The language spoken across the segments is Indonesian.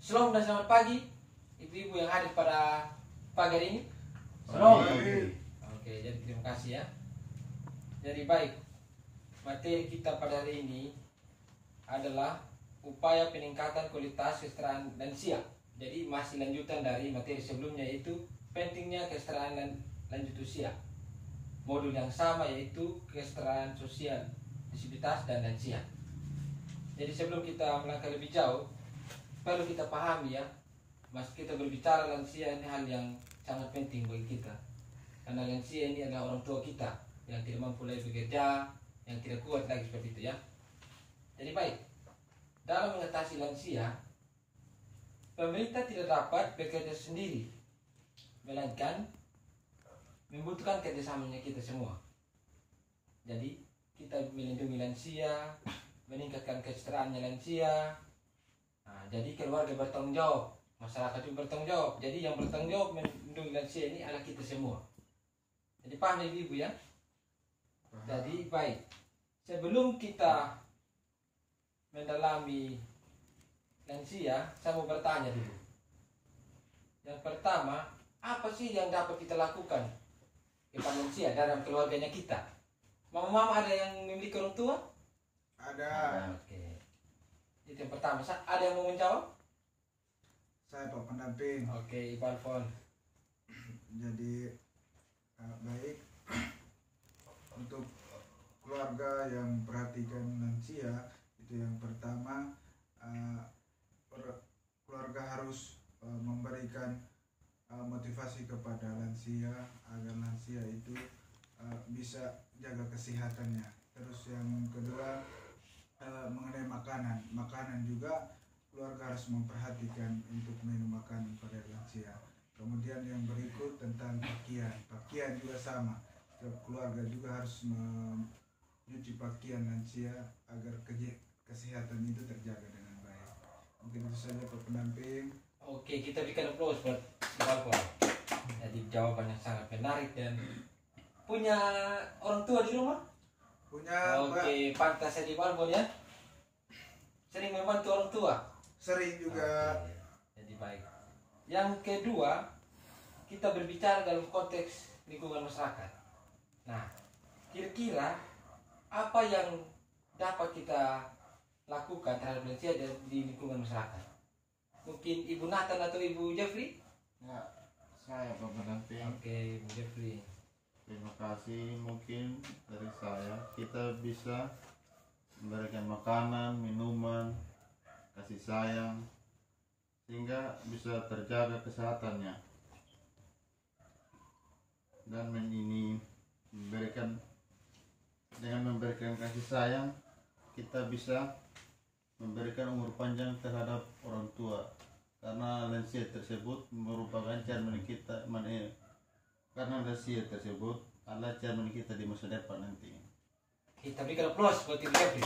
Shalom dan selamat pagi ibu-ibu yang hadir pada pagi hari ini. Shalom. Oke, jadi terima kasih ya. Jadi baik, materi kita pada hari ini adalah upaya peningkatan kualitas kesejahteraan lansia. Jadi masih lanjutan dari materi sebelumnya, yaitu pentingnya kesejahteraan lanjut usia. Modul yang sama yaitu kesejahteraan sosial, disabilitas dan lansia. Jadi sebelum kita melangkah lebih jauh, perlu kita pahami ya, mas kita berbicara lansia ini hal yang sangat penting bagi kita. Karena lansia ini adalah orang tua kita yang tidak mampu lagi bekerja, yang tidak kuat lagi seperti itu ya. Jadi baik, dalam mengatasi lansia, pemerintah tidak dapat bekerja sendiri, melainkan membutuhkan kerjasamanya kita semua. Jadi kita melindungi lansia, meningkatkan kesejahteraannya lansia. Nah, jadi keluarga bertanggung jawab, masyarakat juga bertanggung jawab. Jadi yang bertanggung jawab melindungi lansia ini adalah kita semua. Jadi paham ibu ya? Jadi baik, sebelum kita mendalami lansia, saya mau bertanya dulu. Yang pertama, apa sih yang dapat kita lakukan kepada lansia dalam keluarganya kita? Mama-mama ada yang memiliki orang tua? Ada. Oke. Itu yang pertama. Ada yang mau menjawab? Saya Pak Pendamping. Oke, Ibu Alfon. Jadi baik untuk keluarga yang perhatikan lansia, itu yang pertama, keluarga harus memberikan motivasi kepada lansia agar lansia itu bisa jaga kesehatannya. Terus yang kedua, mengenai makanan juga keluarga harus memperhatikan untuk minum makanan pada lansia. Kemudian yang berikut tentang pakaian juga sama. Setiap keluarga juga harus mencuci pakaian lansia agar kesehatan itu terjaga dengan baik. Mungkin itu saja Pak Pendamping. Oke, kita berikan aplaus buat Ibu Alfon. Jadi jawabannya sangat menarik. Dan punya orang tua di rumah? Punya. Oke, pantas saya di Ibu Alfon ya. Sering membantu orang tua? Sering juga. Oke, jadi baik. Yang kedua, kita berbicara dalam konteks lingkungan masyarakat. Nah, kira-kira apa yang dapat kita lakukan terhadap lansia di lingkungan masyarakat? Mungkin Ibu Nathan atau Ibu Jeffrey? Ya, saya Pak Pendamping. Oke, Ibu Jeffrey. Terima kasih. Mungkin dari saya kita bisa memberikan makanan, minuman, kasih sayang, sehingga bisa terjaga kesehatannya. Dan dengan memberikan kasih sayang, kita bisa memberikan umur panjang terhadap orang tua, karena lansia tersebut merupakan cermin kita, karena lansia tersebut adalah cermin kita di masa depan nanti. Kita berikan aplaus buat Ibu Jeffrey.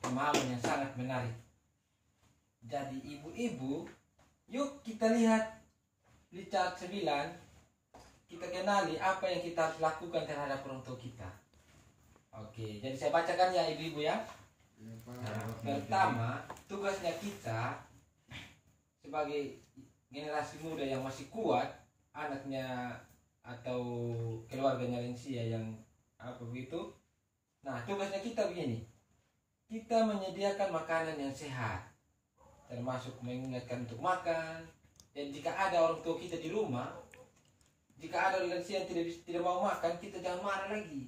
Pemahaman yang sangat menarik. Jadi ibu-ibu, yuk kita lihat Richard 9. Kita kenali apa yang kita harus lakukan terhadap orang tua kita. Oke, jadi saya bacakan ya ibu-ibu ya. Nah, pertama, tugasnya kita sebagai generasi muda yang masih kuat, anaknya atau keluarganya lansia yang apa begitu. Nah, tugasnya kita begini. Kita menyediakan makanan yang sehat, termasuk mengingatkan untuk makan. Dan jika ada orang tua kita di rumah, jika ada lansia yang tidak mau makan, kita jangan marah lagi.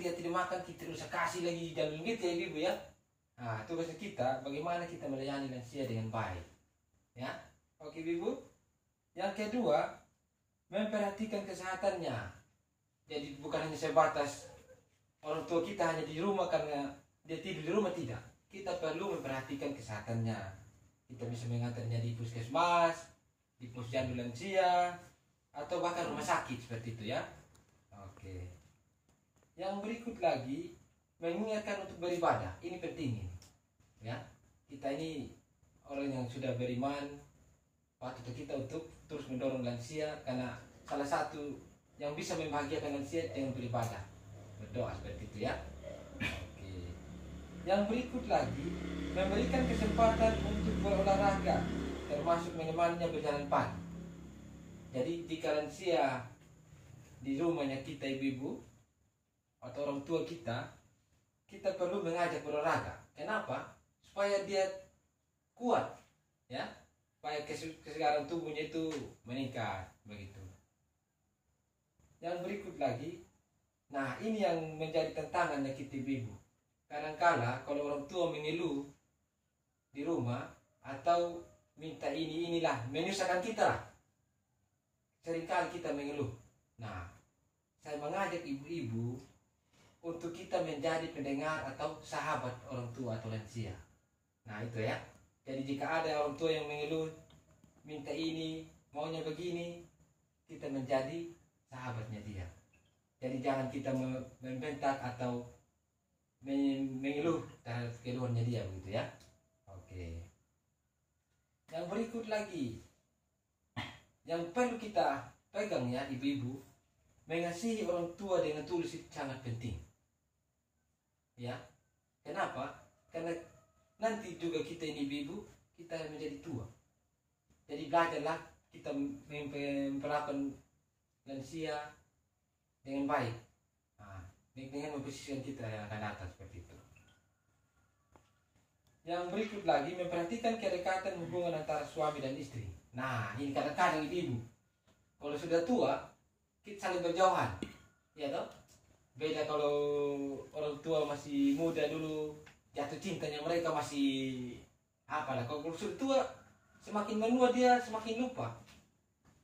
Dia tidak makan, kita usah kasih lagi, jangan gitu ya ibu ya. Nah, tugasnya kita bagaimana kita melayani lansia dengan baik. Ya, oke ibu. Yang kedua, memperhatikan kesehatannya. Jadi bukan hanya sebatas orang tua kita hanya di rumah karena dia tidur di rumah, tidak. Kita perlu memperhatikan kesehatannya. Kita bisa mengantarnya di puskesmas, di posyandu lansia, atau bahkan rumah sakit seperti itu ya. Oke. Yang berikut lagi, mengingatkan untuk beribadah. Ini penting ini. Ya. Kita ini orang yang sudah beriman, patut kita untuk terus mendorong lansia, karena salah satu yang bisa membahagiakan lansia dengan beribadah, berdoa seperti itu ya. Oke. Yang berikut lagi, memberikan kesempatan untuk berolahraga berharga, termasuk menemaninya berjalan pagi. Jadi jika lansia di rumahnya kita ibu-ibu atau orang tua kita perlu mengajak berolahraga. Kenapa? Supaya dia kuat, ya, supaya kesegaran tubuhnya itu meningkat begitu. Yang berikut lagi, nah ini yang menjadi tantangannya kita ibu-ibu. Kadangkala kalau orang tua mengeluh di rumah atau minta inilah menyusahkan kita lah. Seringkali kita mengeluh. Nah, saya mengajak ibu-ibu untuk kita menjadi pendengar atau sahabat orang tua atau lansia. Nah itu ya. Jadi jika ada orang tua yang mengeluh, minta ini, maunya begini, kita menjadi sahabatnya dia. Jadi jangan kita membentak atau mengeluh terhadap keluhannya dia begitu ya. Oke. Yang berikut lagi, yang perlu kita pegang ya ibu-ibu, mengasihi orang tua dengan tulus itu sangat penting. Ya, kenapa? Karena nanti juga kita ini ibu, kita menjadi tua. Jadi belajarlah kita memperlakukan lansia dengan baik. Nah, dengan memposisikan kita yang akan datang seperti itu. Yang berikut lagi, memperhatikan kedekatan hubungan antara suami dan istri. Nah, ini kadang-kadang ibu, kalau sudah tua, kita saling berjauhan, ya toh? Beda kalau orang tua masih muda dulu, jatuh cintanya mereka masih apalah. Kalau sudah tua, semakin menua dia semakin lupa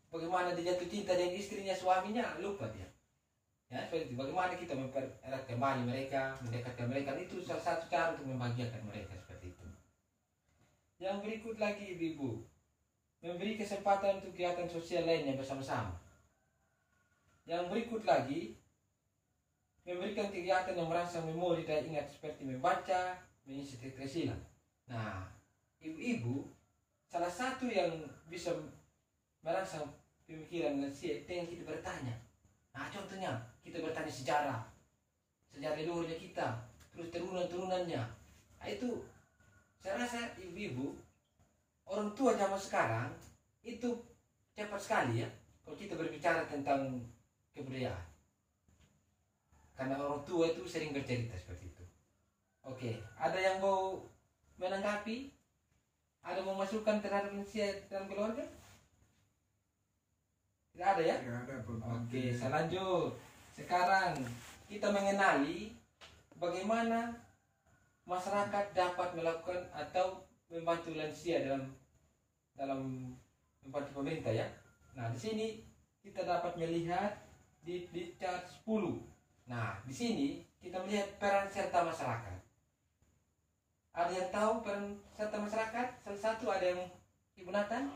bagaimana dia jatuh cinta dengan istrinya, suaminya, lupa dia. Ya, seperti itu. Bagaimana kita mempererat kembali mereka, mendekatkan mereka, itu salah satu cara untuk membahagiakan mereka seperti itu. Yang berikut lagi ibu-ibu, memberi kesempatan untuk kegiatan sosial lainnya bersama-sama. Yang berikut lagi, memberikan kegiatan yang merangsang memori dan ingat seperti membaca, mengisi keterampilan. Nah, ibu-ibu, salah satu yang bisa merangsang pemikiran lansia dengan kita bertanya. Nah, contohnya kita bertanya sejarah leluhurnya kita, terus turunan-turunannya. Nah, itu saya rasa ibu-ibu, orang tua zaman sekarang itu cepat sekali ya kalau kita berbicara tentang kebudayaan. Karena orang tua itu sering bercerita seperti itu. Oke, ada yang mau menanggapi? Ada mau masukkan terhadap lansia dalam keluarga? Tidak ada ya? Tidak ada. Oke, saya lanjut. Sekarang kita mengenali bagaimana masyarakat dapat melakukan atau membantu lansia dalam membantu pemerintah ya. Nah, di sini kita dapat melihat di chart 10. Nah, di sini kita melihat peran serta masyarakat. Ada yang tahu peran serta masyarakat? Salah satu ada yang Ibu Nathan?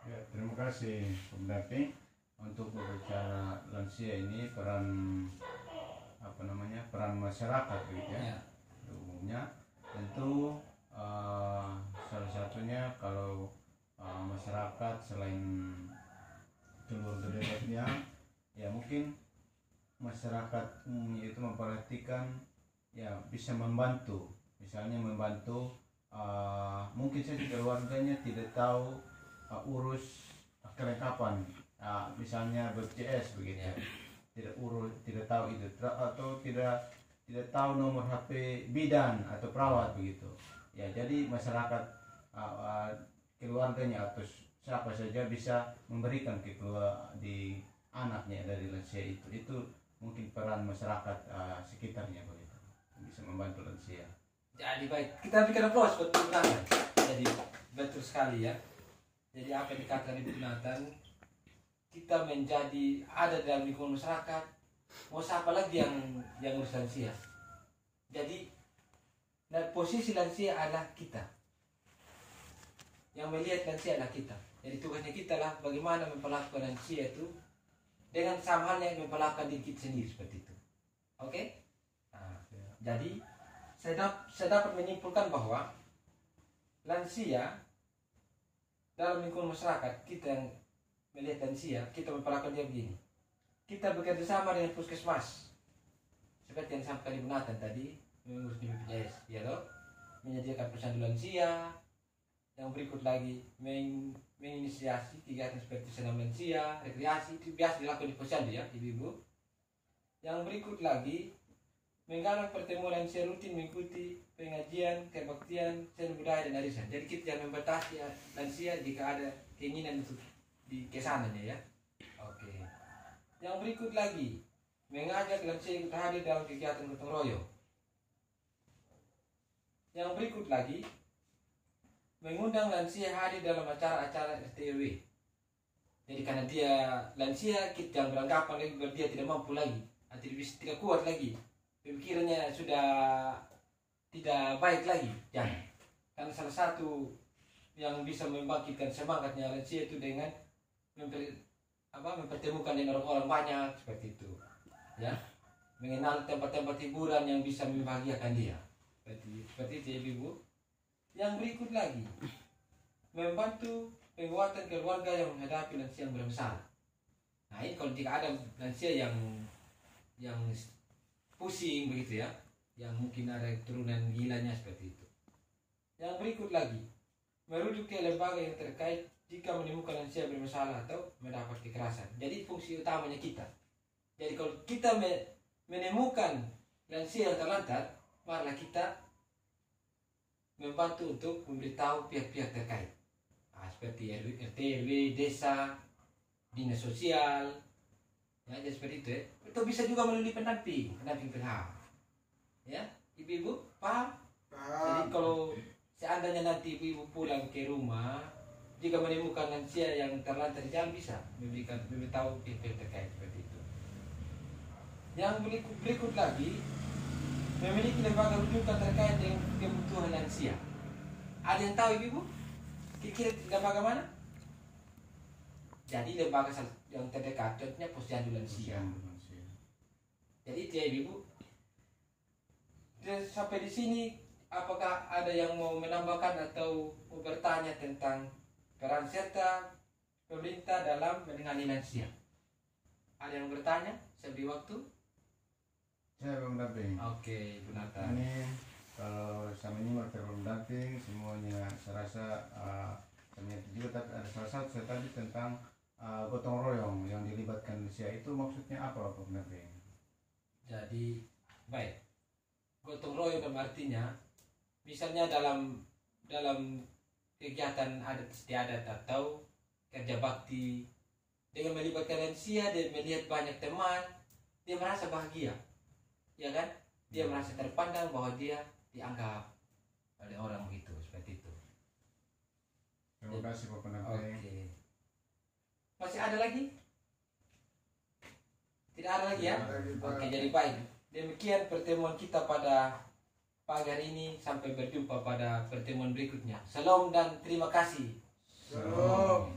Ya, terima kasih pendamping untuk berbicara lansia ini peran peran masyarakat gitu ya. Umumnya tentu salah satunya kalau masyarakat selain keluarga dekatnya ya mungkin masyarakat itu memperhatikan ya bisa membantu, misalnya membantu mungkin saja keluarganya tidak tahu urus kelengkapan misalnya BPJS begitu ya. tidak tahu itu atau tidak tahu nomor HP bidan atau perawat begitu ya. Jadi masyarakat keluarganya atau siapa saja bisa memberikan ke di anaknya dari lansia itu mungkin peran masyarakat sekitarnya begitu bisa membantu lansia. Jadi baik, kita berikan aplaus buat Ibu Nathan. Jadi betul sekali ya. Jadi apa yang dikatakan Ibu Nathan, kita menjadi ada dalam lingkungan masyarakat. Mau siapa lagi yang urus lansia? Jadi posisi lansia adalah kita. Yang melihat lansia adalah kita. Jadi tugasnya kita lah bagaimana memperlakukan lansia itu dengan sama halnya memperlakukan diri kita sendiri seperti itu. Oke? Nah, jadi saya dapat menyimpulkan bahwa lansia dalam lingkungan masyarakat, kita yang melihat lansia, kita memperlakukan dia begini. Kita bekerja sama dengan puskesmas, seperti yang disampaikan Ibu Nathan tadi, mengurus di BPJS, ya loh, menyediakan pesandu lansia, Yang berikut lagi menginisiasi kegiatan seperti senam lansia, rekreasi, itu biasa dilakukan di posyandu ya ibu-ibu. Yang berikut lagi menggarap pertemuan lansia rutin mengikuti pengajian, kebaktian, seni budaya dan arisan. Jadi kita jangan membatasi lansia jika ada keinginan untuk di kesananya ya. Oke. Yang berikut lagi mengajak lansia ikut hadir dalam kegiatan gotong royong. Yang berikut lagi mengundang lansia hadir dalam acara-acara RT/RW. Jadi karena dia lansia, kita jangan beranggapan lagi bahwa dia tidak mampu lagi, atau tidak kuat lagi, pemikirannya sudah tidak baik lagi. Jangan. Karena salah satu yang bisa membangkitkan semangatnya lansia itu dengan mempertemukan dengan orang-orang banyak seperti itu, ya, mengenal tempat-tempat hiburan yang bisa membahagiakan dia. Seperti itu ya ibu. Yang berikut lagi membantu penguatan keluarga yang menghadapi lansia yang bermasalah. Nah ini kalau jika ada lansia yang pusing begitu ya, yang mungkin ada keturunan gilanya seperti itu. Yang berikut lagi merujuk ke lembaga yang terkait jika menemukan lansia bermasalah atau mendapat kekerasan. Jadi fungsi utamanya kita. Jadi kalau kita menemukan lansia yang terlantar, marilah kita membantu untuk memberitahu pihak-pihak terkait, seperti RT/RW, desa, dinas sosial, ya, jadi seperti itu. Ya. Itu bisa juga melalui pendamping PH. Ya, ibu-ibu paham? Jadi kalau seandainya nanti ibu-ibu pulang ke rumah, jika menemukan lansia yang terlantar di jalan, bisa memberitahu pihak-pihak terkait seperti itu. Yang berikut lagi memiliki lembaga rujukan terkait dengan kebutuhan lansia. Ada yang tahu ibu? Kira-kira lembaga mana? Jadi lembaga yang terdekat contohnya posyandu lansia. Jadi itu ya ibu. Dan sampai di sini apakah ada yang mau menambahkan atau mau bertanya tentang peran serta pemerintah dalam menangani lansia? Ada yang bertanya? Saya beri waktu. Saya pendamping. Oke, Bunata. Ini kalau sama ini materi pendamping semuanya saya rasa ternyata juga, tapi ada salah satu saya tadi tentang gotong royong yang dilibatkan lansia, itu maksudnya apa Pak pendamping? Jadi baik, gotong royong artinya misalnya dalam kegiatan adat istiadat atau kerja bakti, dengan melibatkan lansia, dia melihat banyak teman, dia merasa bahagia. Ya kan, dia merasa terpandang bahwa dia dianggap oleh orang begitu, seperti itu. Terima kasih Pak pendamping. Oke. Masih ada lagi? Tidak ada lagi ya? Oke, jadi baik. Demikian pertemuan kita pada pagi hari ini. Sampai berjumpa pada pertemuan berikutnya. Salam dan terima kasih. Salam.